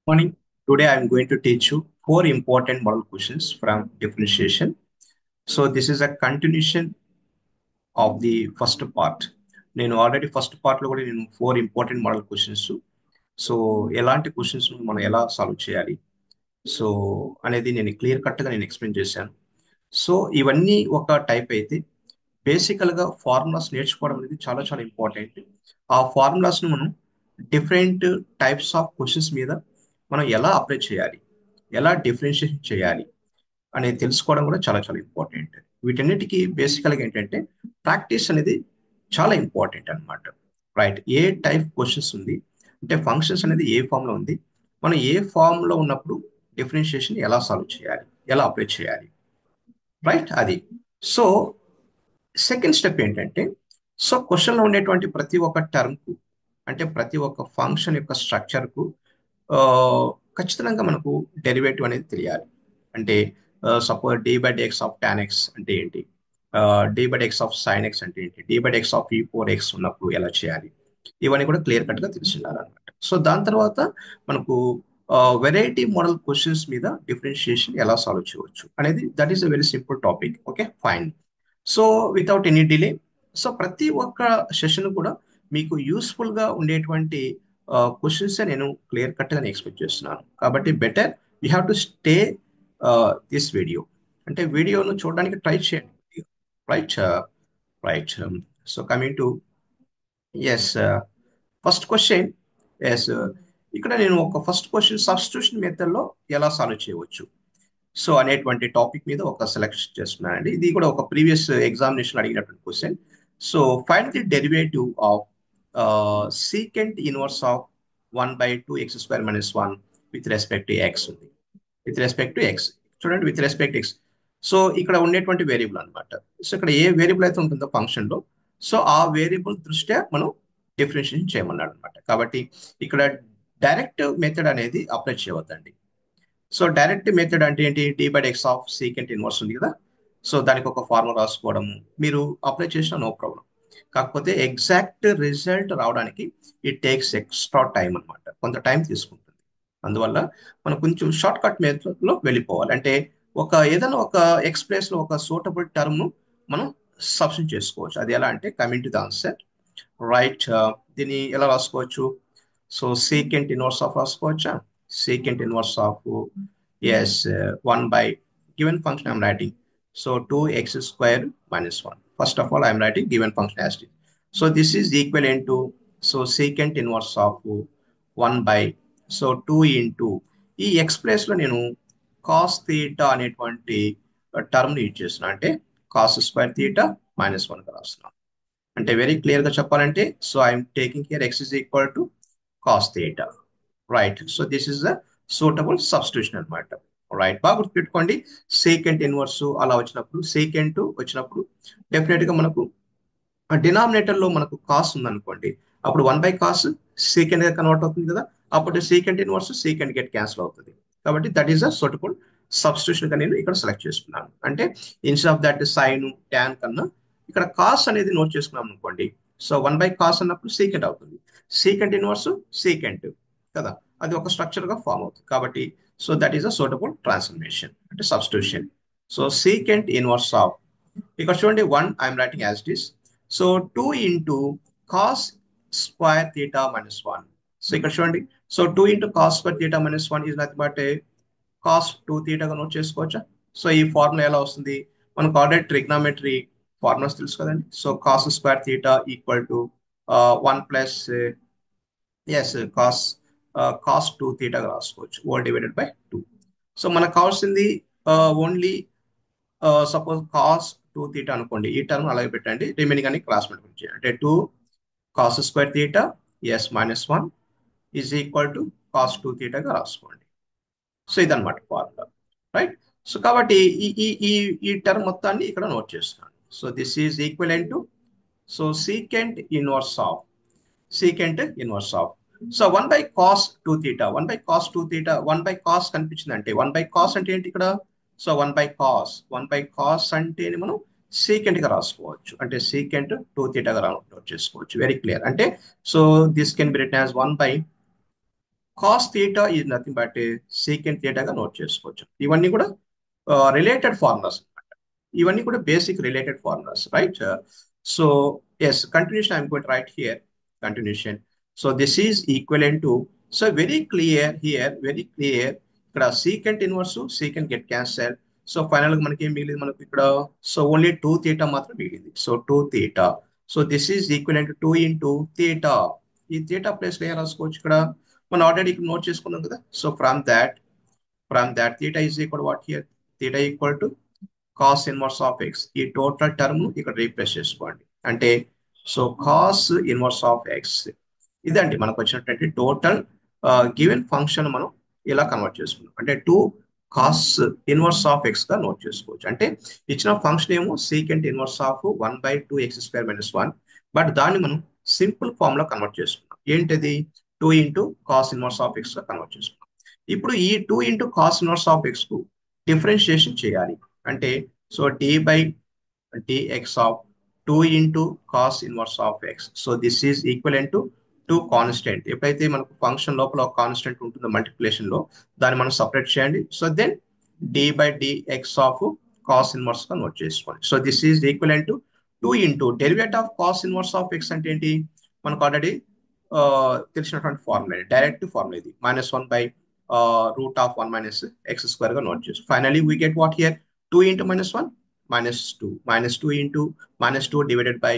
Morning. Today I am going to teach you four important model questions from differentiation. So this is a continuation of the first part. నేను already first part లో కూడా నేను four important model questions so ఎలాంటి questions మనం ఎలా solve చేయాలి so అనేది నేను క్లియర్ కట్ గా నేను ఎక్స్ప్లెయిన్ చేశాను. సో ఇవన్నీ ఒక టైప్ అయితే బేసికల్ గా ఫార్ములాస్ నేర్చుకోవడం అనేది చాలా చాలా ఇంపార్టెంట్. ఆ ఫార్ములాస్ ను మనం డిఫరెంట్ టైప్స్ ఆఫ్ క్వశ్చన్స్ మీద మనం ఎలా అప్లై చేయాలి, ఎలా డిఫరెన్షియేషన్ చేయాలి అనేది తెలుసుకోవడం కూడా చాలా చాలా ఇంపార్టెంట్. వీటన్నిటికీ బేసికల్ గా ఏంటంటే ప్రాక్టీస్ అనేది చాలా ఇంపార్టెంట్ అన్నమాట. రైట్, ఏ టైప్ క్వశ్చన్స్ ఉంది అంటే ఫంక్షన్స్ అనేది ఏ ఫామ్ లో ఉంది, మనం ఏ ఫామ్ లో ఉన్నప్పుడు డిఫరెన్షియేషన్ ఎలా సాల్వ్ చేయాలి, ఎలా అప్లై చేయాలి. రైట్, అది. సో సెకండ్ స్టెప్ ఏంటంటే సో క్వశ్చన్లో ఉండేటువంటి ప్రతి ఒక్క టర్మ్ కు అంటే ప్రతి ఒక్క ఫంక్షన్ యొక్క స్ట్రక్చర్ కు ఆ, ఖచ్చితంగా మనకు డెరివేటివ్ అనేది తెలియాలి. అంటే suppose d by x of tan x అంటే ఏంటి, d by x of sine x అంటే ఏంటి, d by x of e four x ఉన్నప్పుడు ఎలా చేయాలి, ఇవన్నీ కూడా క్లియర్ కట్ గా తెలిసి ఉండాలన్నమాట. సో దాని తర్వాత మనకు వెరైటీ మోడల్ క్వశ్చన్స్ మీద డిఫరెన్షియేషన్ ఎలా సాల్వ్ చేయవచ్చు అనేది that is a very simple topic. Okay, fine. So without any delay, so ప్రతి ఒక్క సెషన్ కూడా మీకు యూస్ఫుల్ గా ఉండేటువంటి క్వశ్చన్స్ నేను క్లియర్ కట్ గా ఎక్స్పెక్ట్ చేస్తున్నాను. కాబట్టి better you have to stay this video, అంటే వీడియోను చూడడానికి ట్రై చేయండి. Right, right. So coming to as first question. Yes, ఇక్కడ నేను ఒక ఫస్ట్ క్వశ్చన్ సబ్స్టిట్యూషన్ మెథడ్ లో ఎలా సాల్వ్ చేయవచ్చు సో అనేటువంటి టాపిక్ మీద ఒక సెలెక్షన్ చేస్తున్నానండి. ఇది కూడా ఒక ప్రీవియస్ ఎగ్జామినేషన్ అడిగినటువంటి question. So find the derivative of secant inverse of 1/2x² - 1 with respect to X ఉంది. విత్ రెస్పెక్ట్ టు ఎక్స్, చూడండి, విత్ రెస్పెక్ట్ ఎక్స్. సో ఇక్కడ ఉండేటువంటి వేరియబుల్ అన్నమాట. సో ఇక్కడ ఏ వేరియబుల్ అయితే ఉంటుందో ఫంక్షన్ లో సో ఆ వేరియబుల్ దృష్ట్యా మనం డిఫరెన్షియేషన్ చేయమన్నాడు అనమాట. కాబట్టి ఇక్కడ డైరెక్ట్ మెథడ్ అనేది అప్లై చేయవద్దండి. సో డైరెక్ట్ మెథడ్ అంటే ఏంటి, d by x of secant inverse ఉంది కదా, సో దానికి ఒక ఫార్ములా రాసుకోవడం మీరు అప్లై చేసిన నో ప్రాబ్లం. కాకపోతే ఎగ్జాక్ట్ రిజల్ట్ రావడానికి ఇట్ టేక్స్ ఎక్స్ట్రా టైం అన్నమాట, కొంత టైం తీసుకుంటుంది. అందువల్ల మనం కొంచెం షార్ట్ కట్ మెథడ్ లో వెళ్ళిపోవాలి. అంటే ఒక ఏదైనా ఒక ఎక్స్ ప్లేస్ లో ఒక సూటబుల్ టర్మ్ ను మనం సబ్స్టిట్యూట్ చేసుకోవచ్చు. అది ఎలా అంటే coming to the answer. Right, దీన్ని ఎలా రాసుకోవచ్చు, సో సీకెంట్ ఇన్వర్స్ ఆఫ్ రాసుకోవచ్చా, secant inverse of yes 1 by given function I'm writing, so 2x² - 1. First of all I'm writing given function as it is. So this is equivalent to so secant inverse of 1 by so 2 into ఈ X place లో నేను cos theta అనేటువంటి term ని use చేస్తున్నా, అంటే cos² θ -1 గా రాస్తున్నాను. అంటే వెరీ క్లియర్ గా చెప్పాలంటే so I'm taking here X is equal to cos theta. Right, so this is the suitable substitution అనమాట. రైట్, బాగా గుర్తుపెట్టుకోండి. సీకెంట్ ఇన్వర్స్ అలా వచ్చినప్పుడు, సీకెంట్ వచ్చినప్పుడు డెఫినెట్ గా మనకు డినామినేటర్ లో మనకు కాస్ ఉందనుకోండి, అప్పుడు 1/cos సీకెంట్ గా కన్వర్ట్ అవుతుంది కదా, అప్పుడు secant inverse secant get cancel అవుతుంది. కాబట్టి that is a suitable substitution గా నేను ఇక్కడ సెలెక్ట్ చేసుకున్నాను. అంటే instead of that sine tan కన్నా ఇక్కడ కాస్ అనేది నోట్ చేసుకున్నాం అనుకోండి, సో 1/cos అన్నప్పుడు సీకెంట్ అవుతుంది, సీకెంట్ ఇన్వర్స్ సీకెంట్ కదా, అది ఒక స్ట్రక్చర్ గా ఫామ్ అవుతుంది. కాబట్టి so that is a suitable transformation అంటే substitution. So secant inverse of, ఇక్కడ చూడండి 1 I'm writing as it is, so 2 into cos square theta minus 1. So ఇక్కడ చూడండి, so 2 into cos square theta minus 1 is nothing but cos 2 థీటాగా note చేసుకోవచ్చా. So ఈ formula ఎలా వస్తుంది, మనకు ఆల్రెడీ ట్రిగ్నామెట్రీ ఫార్ములాస్ తెలుసు కదండి. So cos square theta equal to 1 plus S cos 2 థీటాగా రాసుకోవచ్చు, ఓల్ డివైడెడ్ బై 2. సో మనకు కావాల్సింది ఓన్లీ సపోజ్ కాస్ 2 థీటా అనుకోండి, ఈ టర్మ్ అలాగే పెట్టండి, రిమైనింగ్ అని క్రాస్ మల్టిప్లై చేయండి. అంటే 2 cos square theta as -1 is equal to cos 2 థీటాగా రాసుకోండి. సో ఇదన్నమాట ఫార్ములా. రైట్, సో కాబట్టి ఈ ఈ ఈ ఈ టర్మ్ మొత్తాన్ని ఇక్కడ నోట్ చేస్తున్నాను. So this is equivalent to so secant inverse of so 1/cos 2 θ, 1/cos 2 θ, 1/cos కనిపించింది అంటే 1/cos అంటే ఏంటి ఇక్కడ, సో 1/cos అంటే మనం సీకెంట్ గా రాసుకోవచ్చు, అంటే సీకెంట్ 2 θ గా నోట్ చేసుకోవచ్చు. Very clear. అంటే so this can be written as 1/cos cos theta is nothing but secant థీటాగా నోట్ చేసుకోవచ్చు. ఇవన్నీ కూడా రిలేటెడ్ ఫార్ములాస్. ఇవన్నీ కూడా basic related formulas, right? So yes, continuation I'm going to write here, continuation. So this is equivalent to, so very clear here, very clear. ఇక్కడ secant inverse secant get cancer. So final గా మనకి ఏం మిగిలింది మనకు ఇక్కడ? So only two theta మాత్రం మిగిలింది. So two theta. So this is equivalent to two into theta. ఈ థీటా ప్లేస్ లో ఏం రాసుకోవచ్చు ఇక్కడ? మనం ఆల్రెడీ ఇక్కడ నోట్ చేసుకున్నాం కదా. So from that theta is equal what here? Theta equal to cos inverse of X. ఈ టోటల్ టర్మ్ ఇక్కడ రీప్లేస్ చేసుకోండి. అంటే so cos inverse of X, ఇదండి మనకు వచ్చినటువంటి టోటల్ గివెన్ ఫంక్షన్. మనం ఇలా కన్వర్ట్ చేసుకున్నాం అంటే two cos inverse of X గా నోట్ చేసుకోవచ్చు. అంటే ఇచ్చిన ఫంక్షన్ ఏమో secant inverse of 1/2x² - 1, but దాన్ని మనం సింపుల్ ఫామ్ లో కన్వర్ట్ చేసుకున్నాం. ఏంటిది? 2 into cos inverse of X గా కన్వర్ట్ చేసుకున్నాం. ఇప్పుడు ఈ 2 into cos inverse of X కు డిఫరెన్షియేషన్ చేయాలి. అంటే so d/dx of 2 into cos inverse of x. So this is equivalent to 2 constant. ఎప్పుడైతే మనకు ఫంక్షన్ లోపల ఒక కాన్స్టెంట్ ఉంటుందో మల్టిప్లికేషన్ లో, దాన్ని మనం సపరేట్ చేయండి. So then d/dx of cos inverse గా నోట్ చేసుకోండి. So this is equivalent to 2 into derivative of cos inverse of x అంటే ఏంటి? మనకు ఆల్రెడీ తెలిసినటువంటి ఫార్ములా, డైరెక్ట్ ఫార్ములా ఇది. -1/√1 - x² గా నోట్ చేసి finally we get what here? 2 into -1 -2. -2 into -2 divided by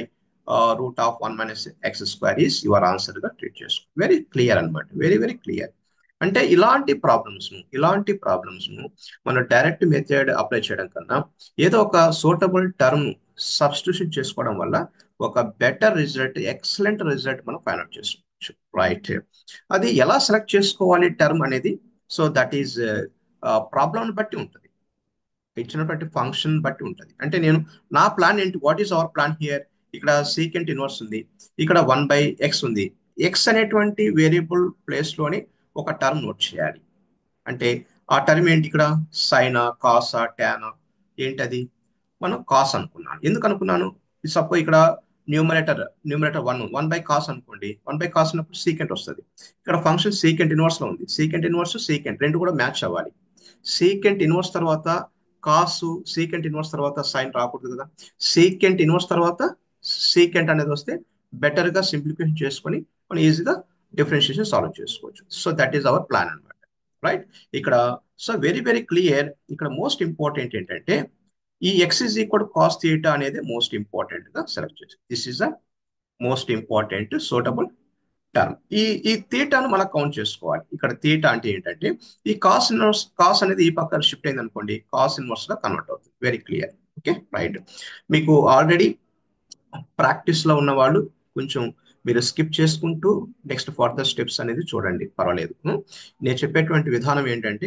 √1 - x² is your answer గా treat చేసుకో. Very clear అనమాట, వెరీ వెరీ క్లియర్. అంటే ఇలాంటి ప్రాబ్లమ్స్ ను మనం డైరెక్ట్ మెథడ్ అప్లై చేయడం కన్నా ఏదో ఒక సూటబుల్ టర్మ్ సబ్స్టిట్యూషన్ చేసుకోవడం వల్ల ఒక బెటర్ రిజల్ట్, ఎక్సలెంట్ రిజల్ట్ మనం ఫైండ్ అవుట్ చేసుకోవచ్చు, రైట్? అది ఎలా సెలెక్ట్ చేసుకోవాలి టర్మ్ అనేది, సో దట్ ఈస్ ప్రాబ్లం బట్టి ఉంటుంది, ఇచ్చినటువంటి ఫంక్షన్ బట్టి ఉంటుంది. అంటే నా ప్లాన్ ఏంటి? What is our plan here? ఇక్కడ సీకెంట్ ఇన్వర్స్ ఉంది, ఇక్కడ 1/x ఉంది. ఎక్స్ అనేటువంటి వేరియబుల్ ప్లేస్ లోని ఒక టర్మ్ నోట్ చేయాలి. అంటే ఆ టర్మ్ ఏంటి ఇక్కడ? సైనా, కాసా, టానా? ఏంటది? మనం కాస్ అనుకున్నాను. ఎందుకు అనుకున్నాను? సపోజ్ ఇక్కడ న్యూమరేటర్ 1 అనుకోండి. 1 అన్నప్పుడు సీకెంట్ వస్తుంది. ఇక్కడ ఫంక్షన్ సీకెంట్ ఇన్వర్స్ లో ఉంది. సీకెంట్ ఇన్వర్స్ సీకెంట్ రెండు కూడా మ్యాచ్ అవ్వాలి. సీకెంట్ ఇన్వర్స్ తర్వాత కాసు, సీకెంట్ ఇన్వర్స్ తర్వాత సైన్ రాకూడదు కదా. సీకెంట్ ఇన్వర్స్ తర్వాత సీకెంట్ అనేది వస్తే బెటర్ గా సింప్లిఫికేషన్ చేసుకొని మనం ఈజీగా డిఫరెన్షియేషన్ సాల్వ్ చేసుకోవచ్చు. So that is our plan అనమాట, రైట్? ఇక్కడ సో వెరీ వెరీ క్లియర్. ఇక్కడ మోస్ట్ ఇంపార్టెంట్ ఏంటంటే ఈ X is equal cos theta అనేది మోస్ట్ ఇంపార్టెంట్ గా సెలెక్ట్ చేసి, this is the most important suitable term. ఈ థీటాను మనం కౌంట్ చేసుకోవాలి. ఇక్కడ థీటా అంటే ఏంటంటే ఈ కాస్ అనేది ఈ పక్కన షిఫ్ట్ అయింది అనుకోండి, కాస్ ఇన్వర్స్ గా కన్వర్ట్ అవుతుంది. Very clear, okay, right. మీకు ఆల్రెడీ ప్రాక్టీస్ లో ఉన్న వాళ్ళు కొంచెం మీరు స్కిప్ చేసుకుంటూ నెక్స్ట్ ఫర్దర్ స్టెప్స్ అనేది చూడండి, పర్వాలేదు. నేను చెప్పేటువంటి విధానం ఏంటంటే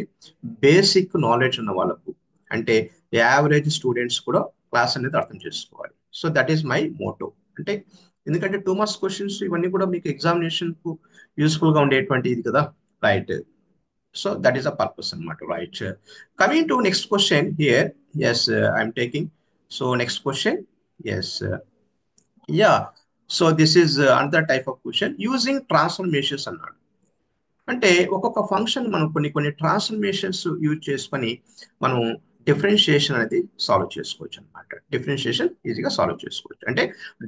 బేసిక్ నాలెడ్జ్ ఉన్న వాళ్ళకు, అంటే యావరేజ్ స్టూడెంట్స్ కూడా క్లాస్ అనేది అర్థం చేసుకోవాలి. So that is my Moto. అంటే ఎందుకంటే 2 మార్క్స్ క్వశ్చన్స్ ఇవన్నీ కూడా మీకు ఎగ్జామినేషన్ కు యూస్ఫుల్ గా ఉండేటువంటి ఇది కదా, right? So that is a purpose అనమాట, right? Coming to next question here. Yes, I'm taking. So next question. Yes, yeah. So this is another type of question using transformations అన్నాడు. అంటే ఒక్కొక్క function మనం కొన్ని కొన్ని ట్రాన్స్ఫర్మేషన్స్ యూజ్ చేసుకొని మనం differentiation అనేది సాల్వ్ చేసుకోవచ్చు అనమాట. డిఫరెన్షియేషన్ ఈజీగా సాల్వ్ చేసుకోవచ్చు. అంటే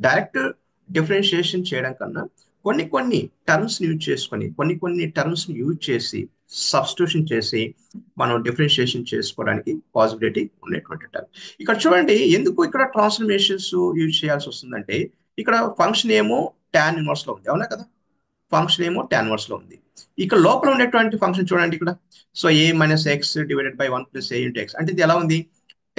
డైరెక్ట్ డిఫరెన్షియేషన్ చేయడం కన్నా కొన్ని కొన్ని టర్మ్స్ యూజ్ చేసుకొని, కొన్ని టర్మ్స్ యూజ్ చేసి సబ్స్టిట్యూషన్ చేసి మనం డిఫరెన్షియేషన్ చేసుకోవడానికి పాసిబిలిటీ ఉండేటువంటి టర్మ్. ఇక్కడ చూడండి, ఎందుకు ఇక్కడ ట్రాన్స్ఫర్మేషన్స్ యూజ్ చేయాల్సి వస్తుందంటే ఇక్కడ ఫంక్షన్ ఏమో టాన్ ఇన్వర్స్ లో ఉంది, అవునా కదా? ఫంక్షన్ ఏమో టాన్ ఇన్వర్స్ లో ఉంది. ఇక్కడ లోపల ఉండేటువంటి ఫంక్షన్ చూడండి ఇక్కడ. So a - x divided by 1 + a × x. అంటే ఇది ఎలా ఉంది?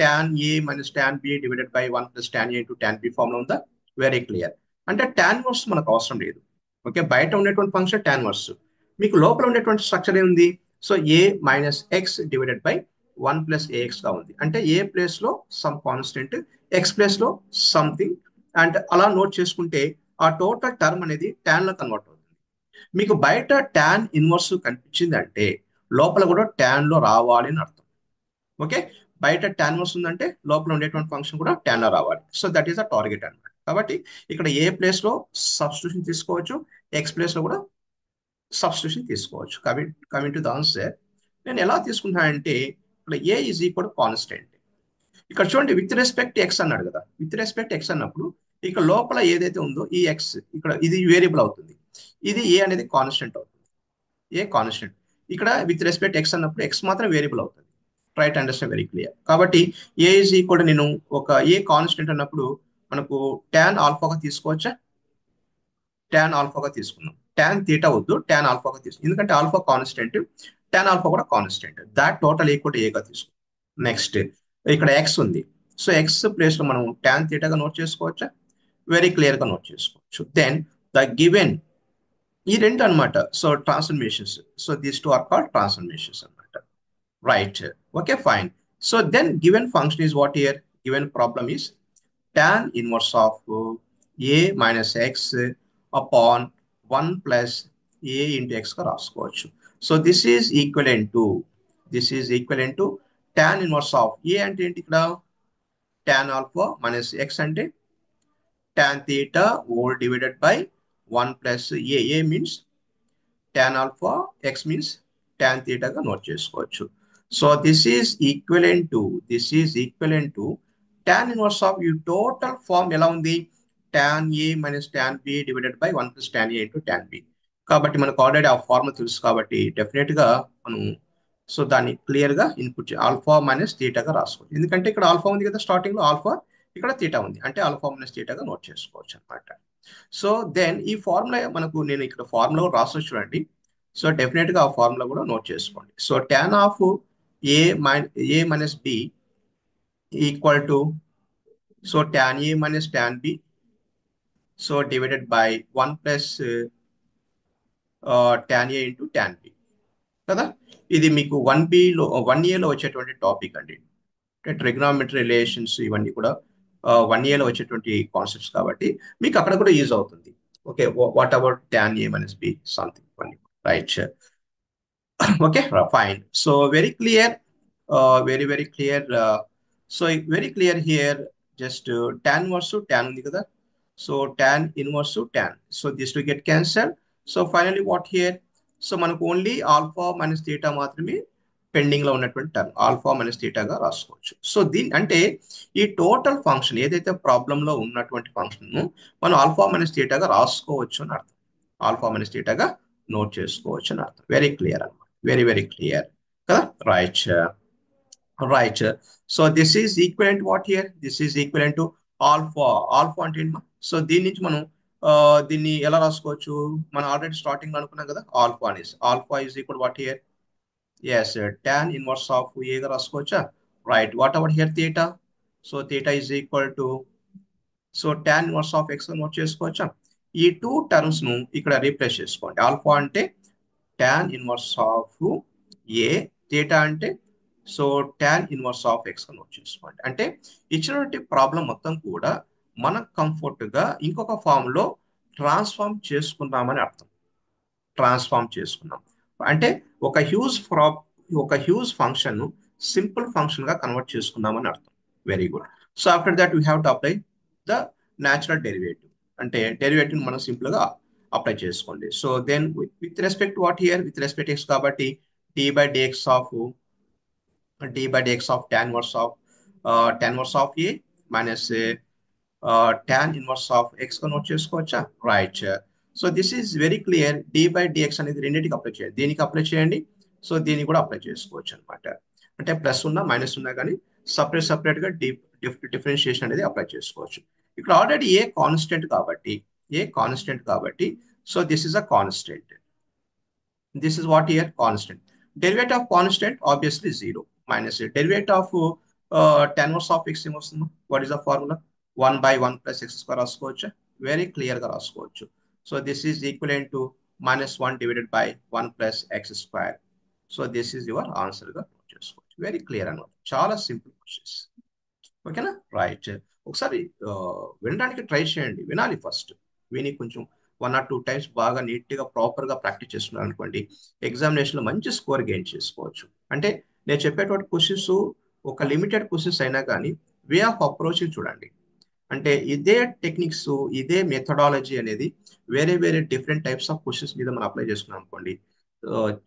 tan a - tan b డివైడెడ్ by 1 + tan a × tan b form లో ఉందా? Very clear. అంటే టాన్ ఇన్వర్స్ మనకు అవసరం లేదు. ఓకే, బయట ఉండేటువంటి ఫంక్షన్ టాన్ ఇన్వర్స్. మీకు లోపల ఉండేటువంటి స్ట్రక్చర్ ఏముంది? So a - x divided by 1 + ax గా ఉంది. అంటే ఏ ప్లేస్ లో సమ్ కాన్స్టెంట్, ఎక్స్ ప్లేస్ లో సంథింగ్, అండ్ అలా నోట్ చేసుకుంటే ఆ టోటల్ టర్మ్ అనేది టాన్ లో కన్వర్ట్ అవుతుంది. మీకు బయట టాన్ ఇన్వర్స్ కనిపించిందంటే లోపల కూడా టాన్ లో రావాలి అని అర్థం. ఓకే, బయట టాన్ ఇన్వర్స్ ఉందంటే లోపల ఉండేటువంటి ఫంక్షన్ కూడా టాన్ లో రావాలి. So that is a target అనమాట. కాబట్టి ఇక్కడ ఏ ప్లేస్ లో సబ్స్టిట్యూషన్ తీసుకోవచ్చు, ఎక్స్ ప్లేస్ లో కూడా సబ్స్టిట్యూషన్ తీసుకోవచ్చు. కమింగ్ టు ద ఆన్సర్, నేను ఎలా తీసుకుంటానంటే ఇక్కడ ఏ ఈజ్ ఈక్వల్ కాన్స్టెంట్. ఇక్కడ చూడండి విత్ రెస్పెక్ట్ ఎక్స్ అన్నాడు కదా, విత్ రెస్పెక్ట్ ఎక్స్ అన్నప్పుడు ఇక లోపల ఏదైతే ఉందో ఈ ఎక్స్ ఇక్కడ ఇది వేరియబుల్ అవుతుంది, ఇది ఏ అనేది కాన్స్టెంట్ అవుతుంది. ఏ కాన్స్టెంట్, ఇక్కడ విత్ రెస్పెక్ట్ ఎక్స్ అన్నప్పుడు ఎక్స్ మాత్రం వేరియబుల్ అవుతుంది. Right, understand, very clear. కాబట్టి ఏ ఈజ్ ఈక్వల్ నేను ఒక ఏ కాన్స్టెంట్ అన్నప్పుడు మనకు టాన్ ఆల్ఫాగా తీసుకోవచ్చా, టాన్ ఆల్ఫాగా తీసుకున్నాం. టాన్ తీటా వద్దు, టాన్ ఆల్ఫాగా తీసుకున్నాం, ఎందుకంటే ఆల్ఫా కాన్స్టెంట్, టాన్ ఆల్ఫా కూడా కాన్స్టెంట్. దాట్ టోటల్ ఈక్వల్ ఏగా తీసుకున్నాం. నెక్స్ట్ ఇక్కడ ఎక్స్ ఉంది, సో ఎక్స్ ప్లేస్ లో మనం టాన్ తీటాగా నోట్ చేసుకోవచ్చా, వెరీ క్లియర్ గా నోట్ చేసుకోవచ్చు. దెన్ ద గివెన్ ఈ రెండు అన్నమాట, so transformations, so these two are called transformations అన్నమాట. Right, okay, fine. So then given function is what here, given problem is tan inverse of a minus x upon 1 plus a into x గా రాసుకోవచ్చు. So this is equivalent to tan inverse of a అంటే ఏంటి ఇక్కడ, tan alpha minus x అంటే tan theta whole divided by 1 plus a means tan alpha, x means tan theta గా note చేసుకోవచ్చు. So this is equivalent to tan inverse of ఈ total form ఎలా ఉంది, tan a minus tan b డివైడెడ్ by 1 plus tan a into tan b. కాబట్టి మనకు already ఆ formula తెలుసు కాబట్టి డెఫినెట్ గా మనం సో దాన్ని క్లియర్ గా ఇన్పుట్ ఆల్ఫా మైనస్ థీటాగా రాసుకోవచ్చు. ఎందుకంటే ఇక్కడ ఆల్ఫా ఉంది కదా స్టార్టింగ్ లో, ఆల్ఫా ఇక్కడ థీటా ఉంది, అంటే ఆల్ఫా మైనస్ థీటాగా నోట్ చేసుకోవచ్చు అనమాట. సో దెన్ ఈ ఫార్ములా మనకు నేను ఇక్కడ ఫార్ములా కూడా రాసొచ్చు చూడండి. సో డెఫినెట్ గా ఆ ఫార్ములా కూడా నోట్ చేసుకోండి. So tan of a minus b equal to, so tan a minus tan b, so divided by 1 plus tan a into tan b కదా. ఇది మీకు 1B లో 1A లో వచ్చేటువంటి టాపిక్ అండి. ట్రిగ్నామెట్రీ రిలేషన్స్ ఇవన్నీ కూడా 1A లో వచ్చేటువంటి కాన్సెప్ట్స్ కాబట్టి మీకు అక్కడ కూడా యూజ్ అవుతుంది. Okay, what about tan a minus b something, right. Okay, fine. So very clear, very clear. So very clear here, just tan inverse tan ఉంది కదా, so tan inverse tan, so this to get cancel. So finally what here, so మనకు only alpha minus theta మాత్రమే pending లో ఉన్నటువంటి term, alpha minus థీటాగా రాసుకోవచ్చు. So దీని అంటే ఈ టోటల్ ఫంక్షన్ ఏదైతే ప్రాబ్లం లో ఉన్నటువంటి ఫంక్షన్ మనం ఆల్ఫా మైనస్ థీటాగా రాసుకోవచ్చు అని అర్థం, ఆల్ఫా మైనస్ థీటాగా నోట్ చేసుకోవచ్చు అని అర్థం. వెరీ క్లియర్ అనమాట, వెరీ క్లియర్ కదా. Right, right. So this is equivalent what here, this is equivalent to alpha. Alpha అంటే ఏంటి, సో దీని నుంచి మనం దీన్ని ఎలా రాసుకోవచ్చు, మనం ఆల్రెడీ స్టార్టింగ్ లో అనుకున్నాం కదా, alpha is equal what here, yes tan inverse of a గా రాసుకోవచ్చా, right. What about here theta, so theta is equal to, so tan inverse of x note చేసుకోవచ్చా. ఈ టూ టర్మ్స్ ను ఇక్కడ రీప్లేస్ చేసుకోండి. ఆల్ఫా అంటే tan inverse of a, theta అంటే so tan inverse of x note చేసుకోండి. అంటే ఇచ్చినటువంటి ప్రాబ్లం మొత్తం కూడా మన కంఫర్ట్ గా ఇంకొక ఫామ్ లో ట్రాన్స్ఫార్మ్ చేసుకున్నామని అర్థం. ట్రాన్స్ఫార్మ్ చేసుకున్నాం అంటే ఒక హ్యూజ్ ఫంక్షన్ సింపుల్ ఫంక్షన్ గా కన్వర్ట్ చేసుకున్నామని అర్థం. Very good. So after that we have to apply the natural derivative, అంటే డెరివేటివ్ మనం సింపుల్ గా అప్లై చేసుకోండి. So then with respect what here, with respect x కాబట్టి d by dx of tan inverse of a minus tan inverse of X గా note చేసుకోవచ్చా, right. So this is very clear. d/dx అనేది రెండింటికి apply చేయండి, దీనికి apply చేయండి, so దీనికి కూడా అప్లై చేసుకోవచ్చు అనమాట. అంటే ప్లస్ ఉన్నా మైనస్ ఉన్నా కానీ సపరేట్ గా డిఫరెన్షియేషన్ అనేది అప్లై చేసుకోవచ్చు. ఇక్కడ ఆల్రెడీ ఏ కాన్స్టెంట్ కాబట్టి so this is a constant, this is what here constant. Derivative of constant obviously 0 minus derivative of tan inverse of x ఏమొస్తుంది, what is the formula, 1/1 plus x square రాసుకోవచ్చు, very clear గా రాసుకోవచ్చు. So this is equivalent to -1 divided by 1 plus x square. So this is your answer గా note చేసుకోవచ్చు. Very clear అనమాట, చాలా simple questions. ఓకేనా, right. ఒకసారి వినడానికి ట్రై చేయండి, వినాలి ఫస్ట్, విని కొంచెం 1 or 2 టైమ్స్ బాగా నీట్ గా ప్రాపర్ గా ప్రాక్టీస్ చేస్తున్నారు అనుకోండి, ఎగ్జామినేషన్ లో మంచి స్కోర్ గెయిన్ చేసుకోవచ్చు. అంటే నేను చెప్పేటువంటి క్వశ్చన్స్ ఒక లిమిటెడ్ క్వశ్చన్స్ అయినా కానీ వే ఆఫ్ అప్రోచ్ చూడండి. అంటే ఇదే టెక్నిక్స్, ఇదే మెథడాలజీ అనేది వేరే వేరే డిఫరెంట్ టైప్స్ ఆఫ్ క్వశ్చన్స్ మీద మనం అప్లై చేసుకున్నాం అనుకోండి,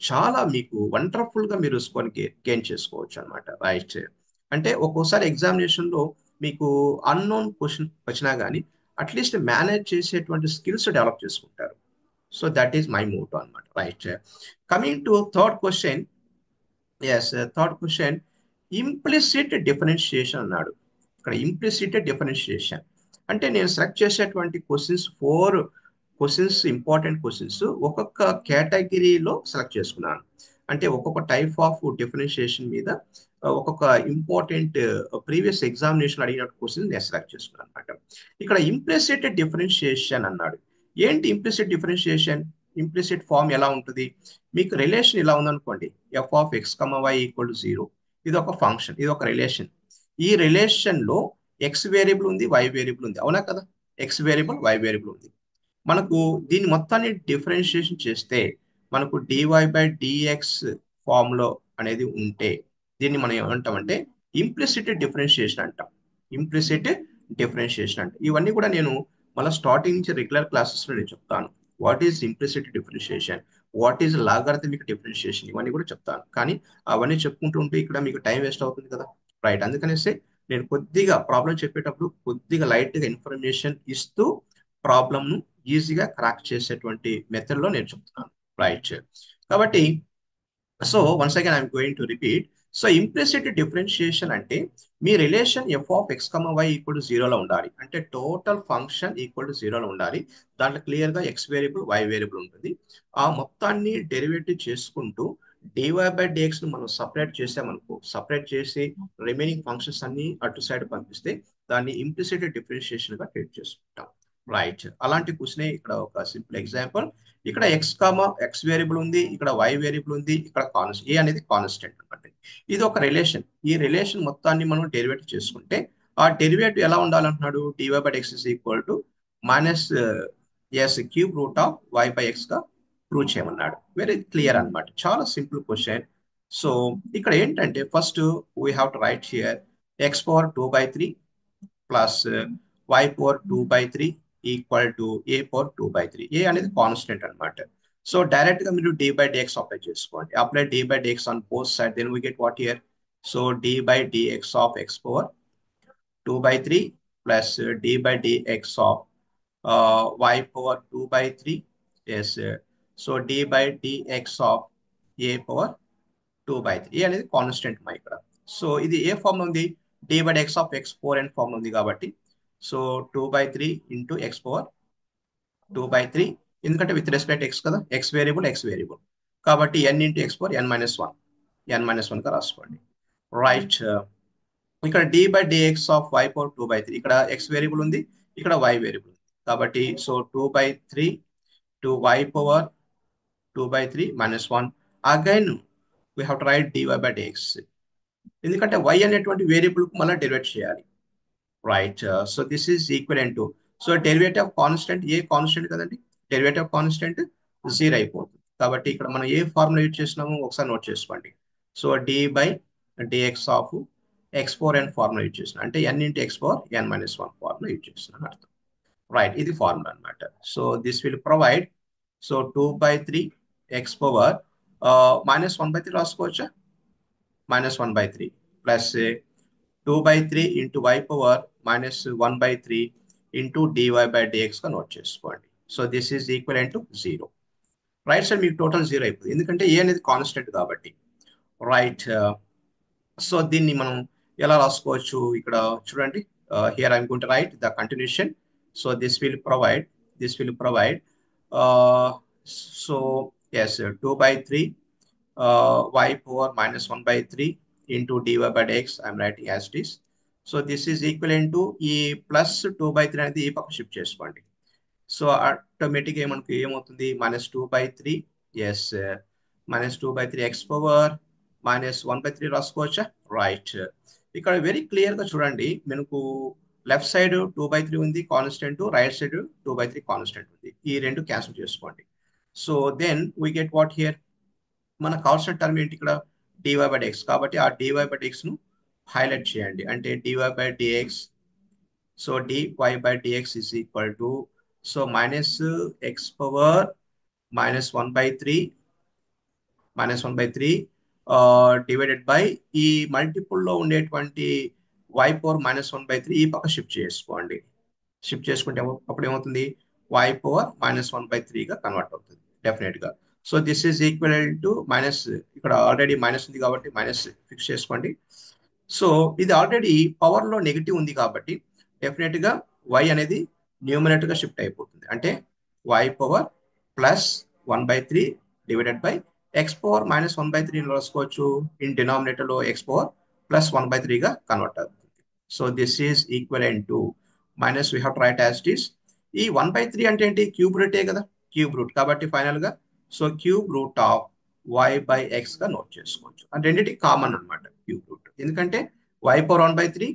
చాలా మీకు వండర్ఫుల్ గా మీరు స్కోర్ గెయిన్ చేసుకోవచ్చు అనమాట. రైట్. అంటే ఒక్కోసారి ఎగ్జామినేషన్ లో మీకు అన్నోన్ క్వశ్చన్ వచ్చినా కానీ అట్లీస్ట్ మేనేజ్ చేసేటువంటి స్కిల్స్ డెవలప్ చేసుకుంటారు. So that is my motto అనమాట. Right. Coming to third question. Yes, third question, implicit differentiation అన్నాడు. ఇక్కడ ఇంప్లిసిట్ డిఫరెన్షియేషన్ అంటే నేను సెలెక్ట్ చేసేటువంటి క్వశ్చన్స్ 4 క్వశ్చన్స్, ఇంపార్టెంట్ క్వశ్చన్స్ ఒక్కొక్క కేటగిరీలో సెలెక్ట్ చేసుకున్నాను. అంటే ఒక్కొక్క టైప్ ఆఫ్ డిఫరెన్షియేషన్ మీద ఒక్కొక్క ఇంపార్టెంట్ ప్రీవియస్ ఎగ్జామినేషన్ అడిగిన క్వశ్చన్ నేను సెలెక్ట్ చేసుకున్నాను అనమాట. ఇక్కడ ఇంప్లిసిట్ డిఫరెన్షియేషన్ అన్నాడు. ఏంటి ఇంప్లిసిట్ డిఫరెన్షియేషన్? ఇంప్లిసిట్ ఫామ్ ఎలా ఉంటుంది? మీకు రిలేషన్ ఇలా ఉందనుకోండి, f of x comma y equal to 0. ఇది ఒక ఫంక్షన్, ఇది ఒక రిలేషన్. ఈ రిలేషన్ లో ఎక్స్ వేరియబుల్ ఉంది, వై వేరియబుల్ ఉంది, అవునా కదా? ఎక్స్ వేరియబుల్, వై వేరియబుల్ ఉంది. మనకు దీన్ని మొత్తాన్ని డిఫరెన్షియేషన్ చేస్తే మనకు డివై బై డిఎక్స్ ఫామ్ లో అనేది ఉంటే దీన్ని మనం ఏమంటామంటే ఇంప్లిసిట్ డిఫరెన్షియేషన్ అంటాం. ఇంప్లిసిట్ డిఫరెన్షియేషన్ అంటే ఇవన్నీ కూడా నేను మళ్ళీ స్టార్టింగ్ నుంచి రెగ్యులర్ క్లాసెస్ లో నేను చెప్తాను. What is implicit differentiation, what is logarithmic differentiation, ఇవన్నీ కూడా చెప్తాను. కానీ అవన్నీ చెప్పుకుంటూ ఉంటే ఇక్కడ మీకు టైం వేస్ట్ అవుతుంది కదా. రైట్. అందుకనేసి నేను కొద్దిగా ప్రాబ్లం చెప్పేటప్పుడు కొద్దిగా లైట్ గా ఇన్ఫర్మేషన్ ఇస్తూ ప్రాబ్లమ్ ఈజీగా క్రాక్ చేసేటువంటి మెథడ్ లో నేను చెప్తున్నాను. రైట్. కాబట్టి so once again I'm going to repeat. So implicit differentiation అంటే మీ relation f of x comma y equal to 0లో ఉండాలి. అంటే టోటల్ ఫంక్షన్ ఈక్వల్ టు 0లో ఉండాలి. దాంట్లో క్లియర్ గా ఎక్స్ వేరియబుల్, వై వేరియబుల్ ఉంటుంది. ఆ మొత్తాన్ని డెరివేటివ్ చేసుకుంటూ డివై బై డిఎక్స్ ను మనం సపరేట్ చేసామనుకో, సపరేట్ చేసి రిమైనింగ్ ఫంక్షన్స్ అన్ని అటు సైడ్ పంపిస్తే దాన్ని ఇంప్లిసిట్ డిఫరెన్షియేషన్ గా ట్రీట్ చేసుకుంటాం. రైట్. అలాంటి క్వశ్చనే ఇక్కడ ఒక సింపుల్ ఎగ్జాంపుల్. ఇక్కడ ఎక్స్ వేరియబుల్ ఉంది, ఇక్కడ వై వేరియబుల్ ఉంది, ఇక్కడ ఏ అనేది కాన్స్టెంట్ అనమాట. ఇది ఒక రిలేషన్. ఈ రిలేషన్ మొత్తాన్ని మనం డెరివేటివ్ చేసుకుంటే ఆ డెరివేటివ్ ఎలా ఉండాలంటున్నాడు? Dy by x is equal to minus yes cube root of y by x గా ప్రూవ్ చేయమన్నాడు. వెరీ క్లియర్ అన్నమాట. చాలా సింపుల్ క్వశ్చన్. సో ఇక్కడ ఏంటంటే first we have to write here x power 2/3 plus y power 2/3 equal to a power 2/3. A అనేది constant అన్నమాట. So direct గా మీరు డి బై డిఎక్స్ అప్లై చేసుకోండి. Apply d by dx on both side, then we get what here. So d by dx of x power 2/3 plus d by dx of y power 2/3. Yes. So d by dx of a power 2/3. A అనేది constant మా ఇక్కడ. So ఇది ఏ form లో ఉంది? d by dx of x4n form లో ఉంది కాబట్టి so 2/3 into x power 2/3. ఎందుకంటే విత్ రెస్పెక్ట్ ఎక్స్ కదా, ఎక్స్ వేరియబుల్, ఎక్స్ వేరియబుల్ కాబట్టి n into x power n-1 గా రాసుకోండి. రైట్. ఇక్కడ d by dx of y power 2/3. ఇక్కడ ఎక్స్ వేరియబుల్ ఉంది, ఇక్కడ వై వేరియబుల్ ఉంది కాబట్టి so 2/3 to y power 2/3 -1. Again we have to write dy by dx. ఎందుకంటే y అనేటువంటి వేరియబుల్ కు మళ్ళీ డెరివేట్ చేయాలి. Right. So this is equivalent to, so derivative of constant, a constant కదండి, డెరివేటివ్ ఆఫ్ కాన్స్టెంట్ 0 అయిపోతుంది. కాబట్టి ఇక్కడ మనం ఏ ఫార్ములా యూజ్ చేసినామో ఒకసారి నోట్ చేసుకోండి. So d by dx of x power n formula use చేసిన, అంటే n into x power n-1 formula use చేస్తున్నాను అర్థం. రైట్. ఇది ఫార్ములా అనమాట. So this will provide, so 2/3 x power -1/3 రాసుకోవచ్చా? -1/3 plus 2/3 into y power -1/3 into dy by dx గా note చేసుకోండి. So this is equal to 0. Right side మీకు total 0 అయిపోతుంది, ఎందుకంటే ఏ అనేది కాన్స్టెంట్ కాబట్టి. రైట్. సో దీన్ని మనం ఎలా రాసుకోవచ్చు ఇక్కడ చూడండి. Here I'm going to write the continuation. So this will provide so as 2/3 y power -1/3 into dy by dx. I'm writing as it is. So this is equivalent to ఈ plus 2/3 అనేది ఈ పక్క షిఫ్ట్ చేసుకోండి. So automatic గా మనకు ఏమవుతుంది? -2/3. Yes, -2/3 x power -1/3 రాసుకోవచ్చా? Right. ఇక్కడ వెరీ క్లియర్ గా చూడండి, మనకు లెఫ్ట్ సైడ్ 2/3 ఉంది కాన్స్టెంట్, రైట్ సైడ్ 2/3 కాన్స్టెంట్ ఉంది. ఈ రెండు క్యాన్సిల్ చేసుకోండి. So then we get what here. మనకు కావాల్సిన టర్మ్ ఏంటి ఇక్కడ? Dy by dx. కాబట్టి ఆ డివై బై డిఎక్స్ ను హైలైట్ చేయండి. అంటే dy by dx so dy by dx is equal to, so minus x power -1/3 divided by ఈ మల్టిపుల్లో ఉండేటువంటి y పవర్ -1/3 ఈ పక్క షిఫ్ట్ చేసుకోండి. షిఫ్ట్ చేసుకుంటే అప్పుడు ఏమవుతుంది, y పవర్ -1/3గా కన్వర్ట్ అవుతుంది డెఫినెట్ గా. So this is equal to minus, ఇక్కడ ఆల్రెడీ మైనస్ ఉంది కాబట్టి మైనస్ ఫిక్స్ చేసుకోండి. సో ఇది ఆల్రెడీ పవర్ లో నెగిటివ్ ఉంది కాబట్టి డెఫినెట్ గా y అనేది న్యూమరేటర్ గా షిఫ్ట్ అయిపోతుంది. అంటే y power +1/3 divided by X power -1/3 రాసుకోవచ్చు. ఇన్ డినామినేటర్ లో ఎక్స్ పవర్ +1/3గా కన్వర్ట్ అవుతుంది. So this is equal to minus we have to right as it is. ఈ 1/3 అంటే ఏంటి, క్యూబ్ రూటే కదా, క్యూబ్ రూట్ కాబట్టి ఫైనల్ గా so cube root of y/x గా నోట్ చేసుకోవచ్చు. అంటే రెండింటికి కామన్ అనమాట క్యూబ్ రూట్, ఎందుకంటే y power 1/3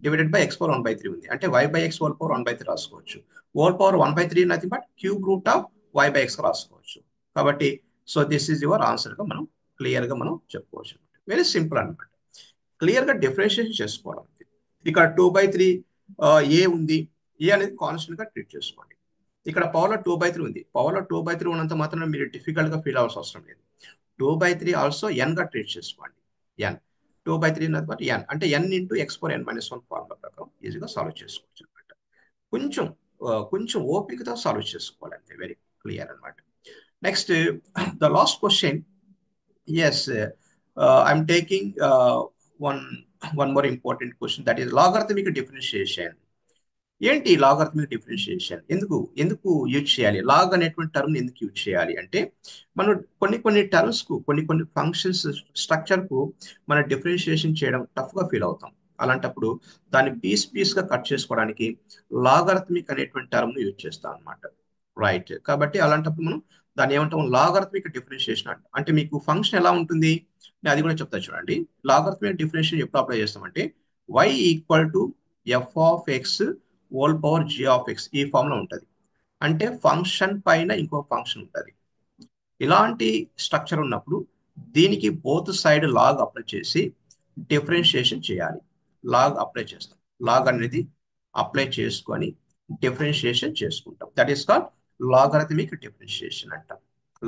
divided by X power 1/3 ఉంది, అంటే y/x హోల్ పవర్ 1/3 రాసుకోవచ్చు. Whole power 1/3 nothing but cube root of y/x రాసుకోవచ్చు. కాబట్టి so this is your answer గా మనం క్లియర్ గా మనం చెప్పుకోవచ్చు. వెరీ సింపుల్ అనమాట, క్లియర్ గా డిఫరెన్షియేషన్ చేసుకోవడం. ఇక్కడ 2/3 ఏ ఉంది, ఏ అనేది కాన్స్టెంట్ గా ట్రీట్ చేసుకోండి. ఇక్కడ పవర్ లో 2/3 ఉంది, పవర్ లో 2/3 ఉన్నంత మాత్రం మీరు డిఫికల్ట్ గా ఫీల్ అవ్వాల్సిన అవసరం లేదు. 2/3 ఆల్సో ఎన్ గా ట్రీట్ చేసుకోండి. ఎన్ 2/3 బట్ ఎన్ అంటే n into x power n-1 formula ప్రకారం ఈజీగా సాల్వ్ చేసుకోవచ్చు అనమాట. కొంచెం కొంచెం ఓపికతో సాల్వ్ చేసుకోవాలి అంతే, వెరీ క్లియర్ అనమాట. Next the last question. Yes, I'm taking one more important question, that is logarithmic differentiation. ఏంటి లాగరిథమిక్ డిఫరెన్షియేషన్, ఎందుకు ఎందుకు యూజ్ చేయాలి, లాగ్ అనేటువంటి టర్మ్ ఎందుకు యూజ్ చేయాలి అంటే, మనం కొన్ని టర్మ్స్ కు కొన్ని ఫంక్షన్స్ స్ట్రక్చర్ కు మనం డిఫరెన్షియేషన్ చేయడం టఫ్ గా ఫీల్ అవుతాం. అలాంటప్పుడు దాన్ని పీస్ గా కట్ చేసుకోవడానికి లాగరిథమిక్ అనేటువంటి టర్మ్ ను యూజ్ చేస్తాం అనమాట. రైట్, కాబట్టి అలాంటప్పుడు మనం దాన్ని ఏమంటాం, లాగరిథమిక్ డిఫరెన్షియేషన్ అంట. అంటే మీకు ఫంక్షన్ ఎలా ఉంటుంది నేను అది కూడా చెప్తా చూడండి. లాగరిథమిక్ డిఫరెన్షియేషన్ ఎప్పుడు అప్లై చేస్తామంటే y equal to f(x) whole power g(x) ఈ ఫామ్ లో ఉంటుంది. అంటే ఫంక్షన్ పైన ఇంకో ఫంక్షన్ ఉంటుంది. ఇలాంటి స్ట్రక్చర్ ఉన్నప్పుడు దీనికి బోత్ సైడ్ లాగ్ అప్లై చేసి డిఫరెన్షియేషన్ చేయాలి. లాగ్ అప్లై చేస్తాం, లాగ్ అనేది అప్లై చేసుకొని డిఫరెన్షియేషన్ చేసుకుంటాం. That is called logarithmic differentiation అంటాం.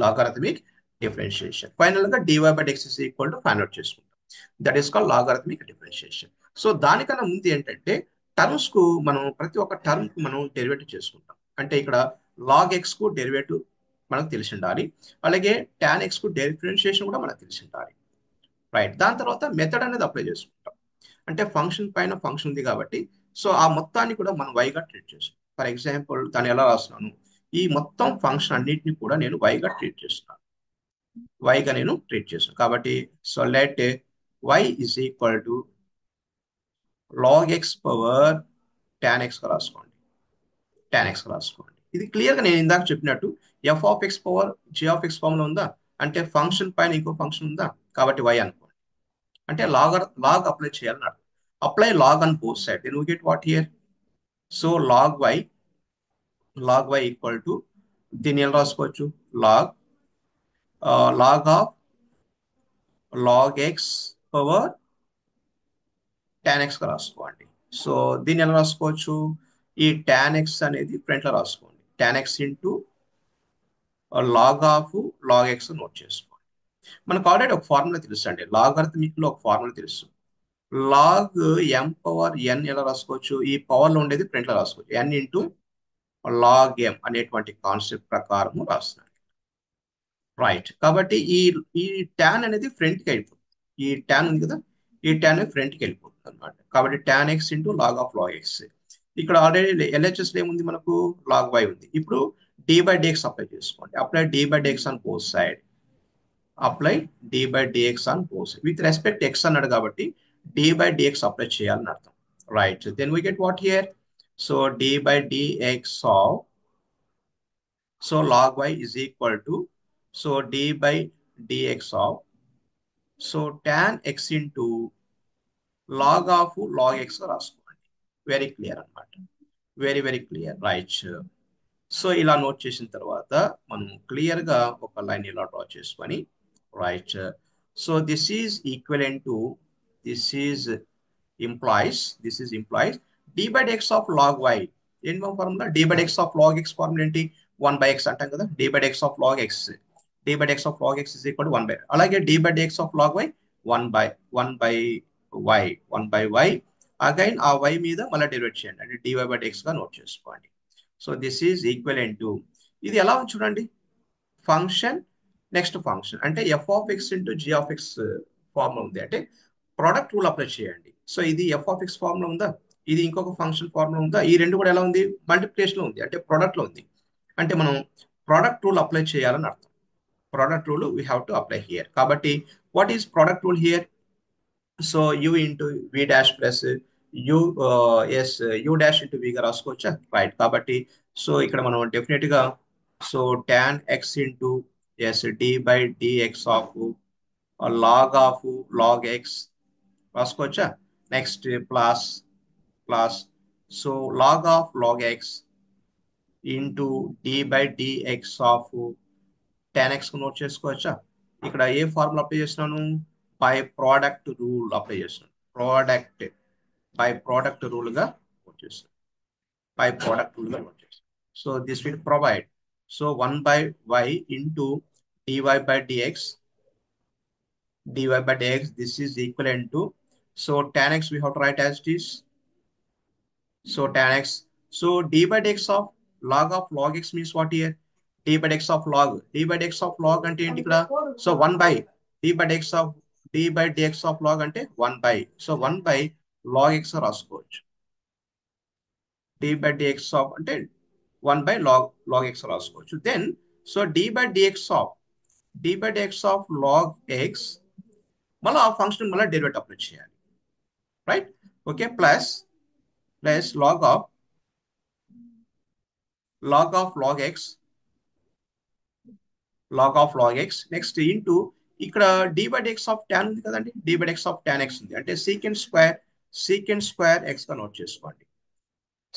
లాగరిథమిక్ డిఫరెన్షియేషన్ ఫైనల్ గా dy/dx is equal to find out చేసుకుంటాం. That is called logarithmic differentiation. So దానికన్నా ముందు ఏంటంటే టర్మ్స్ కు మనం ప్రతి ఒక్క టర్మ్ కు మనం డెరివేటివ్ చేసుకుంటాం. అంటే ఇక్కడ లాగ్ ఎక్స్ కు డెరివేటివ్ మనకు తెలిసి ఉండాలి, అలాగే టాన్ ఎక్స్ కు డిఫరెన్షియేషన్ కూడా మనకు తెలిసి ఉండాలి. రైట్, దాని తర్వాత మెథడ్ అనేది అప్లై చేసుకుంటాం. అంటే ఫంక్షన్ పైన ఫంక్షన్ ఉంది కాబట్టి సో ఆ మొత్తాన్ని కూడా మనం వైగా ట్రీట్ చేస్తాం. ఫర్ ఎగ్జాంపుల్ దాన్ని ఎలా రాస్తున్నాను, ఈ మొత్తం ఫంక్షన్ అన్నిటిని కూడా నేను వైగా ట్రీట్ చేస్తున్నాను, వైగా నేను ట్రీట్ చేస్తాను. కాబట్టి so let y is equal to log x power tan x రాసుకోండి, tan x రాసుకోండి. ఇది క్లియర్ గా నేను ఇందాక చెప్పినట్టు f(x) పవర్ g(x) ఫామ్ లో ఉందా, అంటే ఫంక్షన్ పైన ఇంకో ఫంక్షన్ ఉందా, కాబట్టి y అనుకోండి. అంటే లాగ్ అప్లై చేయాలని అర్థం. Apply log on both side, then we get what here. So log y equal to దీన్ని ఎలా రాసుకోవచ్చు, log of log x power tan x గా రాసుకోండి. సో దీన్ని ఎలా రాసుకోవచ్చు, ఈ tan x అనేది ఫ్రంట్ లో రాసుకోండి, tan x into log of log x note చేసుకోండి. మనకు ఆల్రెడీ ఒక ఫార్ములా తెలుసు అండి, లాగరిథమిక్ లో ఒక ఫార్ములా తెలుసు. లాగ్ m పవర్ n ఎలా రాసుకోవచ్చు, ఈ పవర్ లో ఉండేది ఫ్రంట్ లో రాసుకోవచ్చు, n ఇంటూ లాగ్ m అనేటువంటి కాన్సెప్ట్ ప్రకారం రాస్తున్నాను. రైట్, కాబట్టి ఈ ట్యాన్ అనేది ఫ్రంట్ కి వెళ్ళిపోతుంది. ఈ ట్యాన్ ఉంది కదా, ఈ ట్యాన్ ఫ్రంట్ కి వెళ్ళిపోతుంది అనమాట. కాబట్టి tan x into log of log x. ఇక్కడ ఆల్రెడీ ఎల్హెచ్ఎస్ ఏముంది మనకు, log y ఉంది. ఇప్పుడు d/dx అప్లై చేసుకోండి. Apply d/dx on both side, apply d/dx on both side. With respect x అన్నాడు కాబట్టి d/dx అప్లై చేయాలని అర్థం. Right, then we get what here. So d/dx of, so log y is equal to, so d/dx of, so tan x into log of log x రాసుకోండి. Very clear అనమాట, very clear. Right, so ఇలా note చేసిన తర్వాత మనం clear గా ఒక line ఇలా draw చేసుకొని, right, so this is equivalent to, this is implies d by dx of log y ఏంటి మా formula? D by dx of log x formula ఏంటి? 1/x అంటాం కదా. D by dx of log x, d by dx of log x is equal to 1 by, అలాగే d by dx of log y 1 by y again ఆ y మీద మళ్ళీ derivate చేయండి, అంటే dy by dx గా note చేసుకోండి. So this is equal to, ఇది ఎలా ఉంది చూడండి, ఫంక్షన్ నెక్స్ట్ ఫంక్షన్ అంటే F of X into G of X formula ఉంది, అంటే ప్రోడక్ట్ రూల్ అప్లై చేయండి. సో ఇది ఎఫ్ ఆఫ్ ఎక్స్ ఫార్ములా ఉందా, ఇది ఇంకొక ఫంక్షన్ ఫార్ములా ఉందా, ఈ రెండు కూడా ఎలా ఉంది, మల్టిప్లికేషన్ లో ఉంది, అంటే ప్రోడక్ట్ లో ఉంది. అంటే మనం ప్రోడక్ట్ రూల్ అప్లై చేయాలని అర్థం. Product rule we have to apply here. కాబట్టి what is product rule here? So u into v dash plus u yes u dash into విగా రాసుకోవచ్చా? రైట్. కాబట్టి సో ఇక్కడ మనం డెఫినెట్ గా so tan x into yes d by dx of log of log x రాసుకోవచ్చా? Next plus plus so log of log x into d by dx of tan x note చేసుకోవచ్చా? ఇక్కడ ఏ formula apply చేస్తున్నాను? By product rule apply చేస్తున్నాను. Product by product rule గా note చేస్తున్నాను. By product rule గా note చేస్తున్నాను. So this will provide so 1/y into dy by dx, dy by dx this is equal to so tan x we have to write as it is. So tan x, so d by dx of log x means what here? D by dx of log, d by dx of log అంటే ఏంటి ఇక్కడ? So 1 by d by dx of d by dx of log అంటే 1 by, so 1 by log x రాసుకోవచ్చు. d by dx of అంటే 1 by log x రాసుకోవచ్చు. Then so d by dx of log x మళ్ళీ ఆ function మళ్ళీ derivative apply చేయాలి, right? Okay, plus log of log x, log of log x next into ఇక్కడ d by dx of tan ఉంది కదండి, d by dx of tan x ఉంది, అంటే secant square x గా నోట్ చేసుకోండి.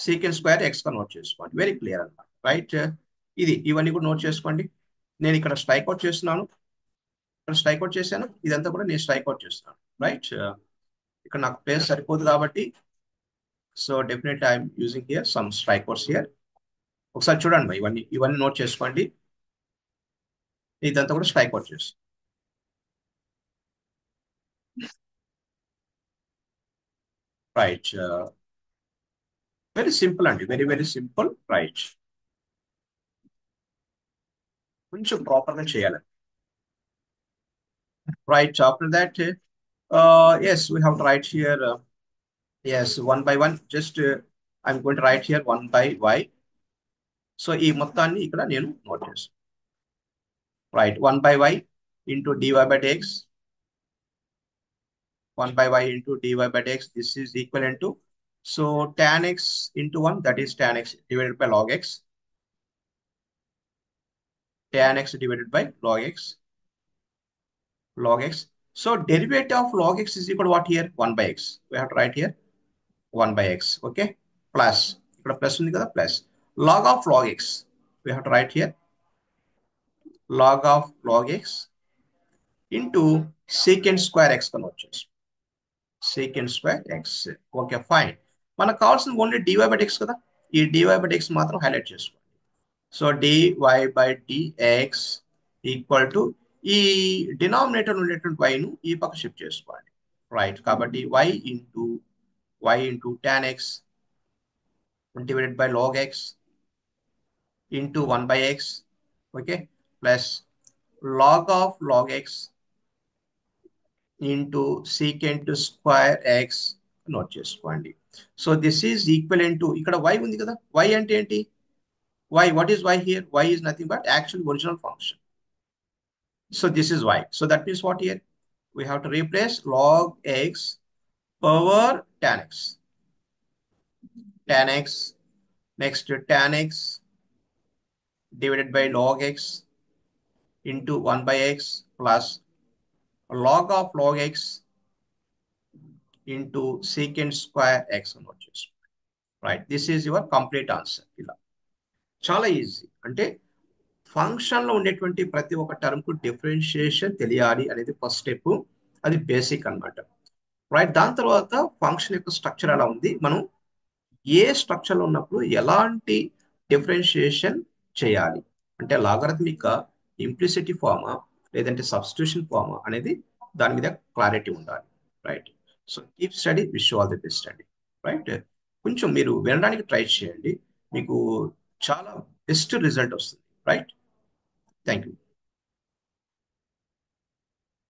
Secant square x గా note చేసుకోండి. Very clear అన్నమాట, రైట్? ఇవన్నీ కూడా నోట్ చేసుకోండి. నేను ఇక్కడ స్ట్రైక్ అవుట్ చేస్తున్నాను, ఇక్కడ స్ట్రైక్ అవుట్ చేశాను, ఇదంతా కూడా నేను స్ట్రైక్ అవుట్ చేస్తున్నాను, రైట్? ఇక్కడ నాకు ప్లేస్ సరిపోదు కాబట్టి so definitely I'm using here some strike outs here. ఒకసారి చూడండి, ఇవన్నీ నోట్ చేసుకోండి. ఇదంతా కూడా స్ట్రైక్ అవుట్ చేస్తాను, రైట్? వెరీ సింపుల్ అండి, వెరీ వెరీ సింపుల్, రైట్? కొంచెం ప్రాపర్ గా చేయాలి, right? After that as we have to write here as 1 by 1, just I'm going to write here 1 by y. So ఈ మొత్తాన్ని ఇక్కడ నేను నోట్ చేస్తాను, right? 1 by y into dy by dx, 1 by y into dy by dx, this is equivalent to so tan x into 1, that is tan x divided by log x, tan x divided by log x. So derivative of log x is equal to what here? 1 by x. We have to write here 1 by x, okay? Plus ఇక్కడ plus ఉంది కదా, plus log of log x, we have to write here log of log x into secant square x convert చేసి secant square x. Okay, fine. మనకు కావాల్సిన only dy by dx కదా, ఈ dy by dx మాత్రం highlight చేసుకోండి. So dy by dx equal to ఈ denominator ఉండేటువంటి y ను ఈ పక్క షిఫ్ట్ చేసుకోండి, రైట్? కాబట్టి y into tan x divided by log x into 1 by x, okay? Plus log of log x into secant square x note చేసుకోండి. So this is equal to ఇక్కడ y ఉంది కదా, y అంటే ఏంటి? y, what is y here? Y is nothing but actual original function. So this is y. So that means what here? We have to replace log x power tan x. Tan x, next tan x divided by log x into 1 by x plus log of log x into secant square x note చేసుకోండి, right? This is your complete answer. ఇలా చాలా easy, అంటే function లో ఉండేటువంటి ప్రతి ఒక్క term కు differentiation తెలియాలి అనేది ఫస్ట్ స్టెప్, అది బేసిక్ అన్నమాట, రైట్? దాని తర్వాత ఫంక్షన్ యొక్క స్ట్రక్చర్ ఎలా ఉంది మనం ఏ స్ట్రక్చర్లో ఉన్నప్పుడు ఎలాంటి డిఫరెన్షియేషన్ చేయాలి, అంటే లాగరిథమిక్ ఇంప్లిసిటీ ఫార్మా లేదంటే సబ్స్టిట్యూషన్ ఫార్మా అనేది దాని మీద క్లారిటీ ఉండాలి. Right. So keep study, wish all the best అండి. రైట్. కొంచెం మీరు వినడానికి ట్రై చేయండి, మీకు చాలా బెస్ట్ రిజల్ట్ వస్తుంది. రైట్. Thank you.